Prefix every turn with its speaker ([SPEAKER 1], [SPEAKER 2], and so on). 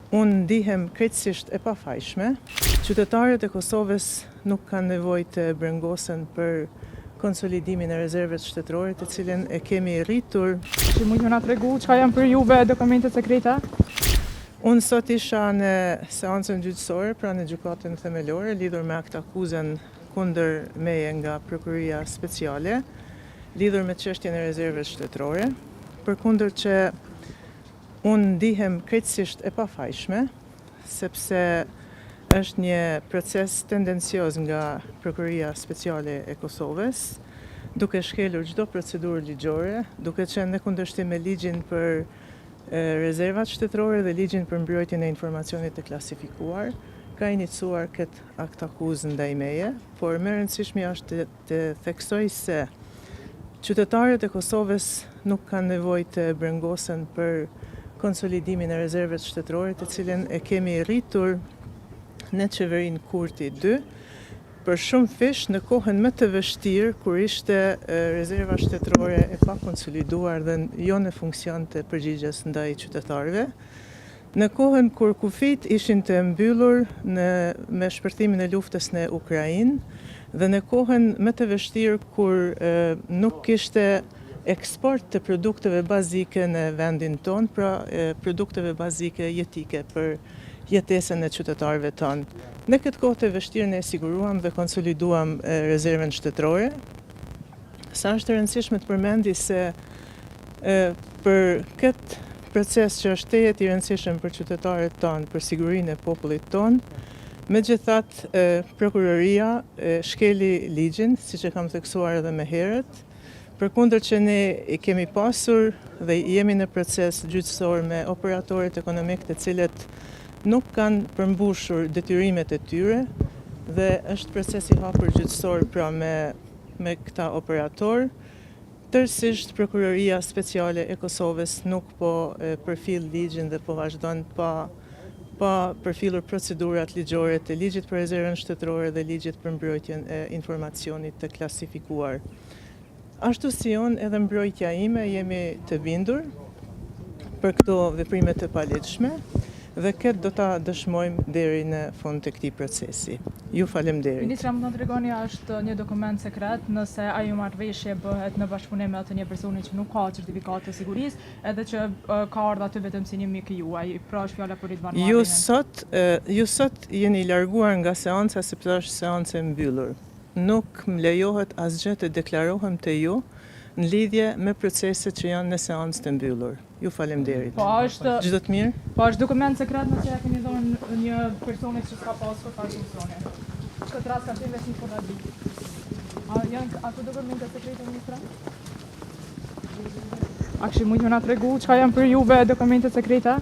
[SPEAKER 1] Unë ndihem krejtësisht e pafajshme. Qytetarët e Kosovës nuk kanë nevojë të brengosen për konsolidimin e rezerveve shtetërore, të cilën e kemi rritur.
[SPEAKER 2] Që mund të na tregu çka janë për juve dokumentet sekrete?
[SPEAKER 1] Unë sot isha në seancën gjyqësore, pra në gjykatën themelore, lidhur me akt akuzën kundër meje nga Prokuroria Speciale, lidhur me çështjen e rezerveve shtetërore, përkundër që unë ndihem krejtësisht e pafajshme, sepse është një proces tendencioz nga Prokuroria Speciale e Kosovës, duke shkelur çdo procedurë ligjore, duke qenë në kundërshtim me ligjin për rezervat shtetërore dhe ligjin për mbrojtjen e informacionit të klasifikuar, ka iniciuar këtë akt akuzë ndaj meje, por më e rëndësishmja është të theksoj se qytetarët e Kosovës nuk kanë nevojë të brengosen për konsolidimin e rezerveve shtetërore, të cilën e kemi rritur në qeverinë Kurti 2, për shumë fish në kohën më të vështirë, kur ishte rezerva shtetërore e pakonsoliduar dhe jo në funksion të përgjigjes ndaj qytetarëve, në kohën kur kufit ishin të mbyllur me shpërthimin e luftës në Ukrainë, dhe në kohën më të vështirë kur nuk kishte eksport të produkteve bazike në vendin tonë, pra produkteve bazike jetike për jetesën e qytetarëve tonë. Në këtë kohë të vështirë ne siguruam dhe konsoliduam rezerven shtetërore. Sa është e rëndësishme të përmendi se për këtë proces që është tejet i rëndësishëm për qytetarët tonë, për sigurinë e popullit tonë, megjithatë Prokuroria shkeli ligjin, siç e kam theksuar edhe më herët, përkundër që ne i kemi pasur dhe jemi në proces gjyqësor me operatorët ekonomik të cilët nuk kanë përmbushur detyrimet e tyre dhe është proces i hapur gjyqësor pra me këta operator. Tërësisht Prokuroria Speciale e Kosovës nuk po përfill ligjin dhe po vazhdon pa përfillur procedurat ligjore të ligjit për rezervën shtetërore dhe ligjit për mbrojtjen e informacionit të klasifikuar. Ashtu si unë edhe mbrojtja ime jemi të bindur për këto veprime të paligjshme dhe këtë do ta dëshmojmë deri në fund të këtij procesi. Ju faleminderit.
[SPEAKER 2] Ministra, mund të tregoni, është një dokument sekret, nëse ajo marrëveshje bëhet në bashkëpunim me atë një personi që nuk ka certifikat të sigurisë, edhe që ka ardhur aty vetëm si një mik i juaj, pra është fjala për Ridvan Marrëveshjen.
[SPEAKER 1] Ju sot jeni larguar nga seanca sepse është seancë e mbyllur. Nuk më lejohet asgjë të deklarohem te ju në lidhje me proceset që janë në seancë të mbyllur. Ju faleminderit.
[SPEAKER 2] Po është
[SPEAKER 1] Çdo të mirë?
[SPEAKER 2] Po është dokument sekret nëse ja keni dhënë një personi që s'ka pasur fare funksione. Këtë rast ka qenë vetëm sporadic. A janë ato dokumente sekrete, ministra? A kështu mund të na tregu çka janë për juve dokumentet sekrete?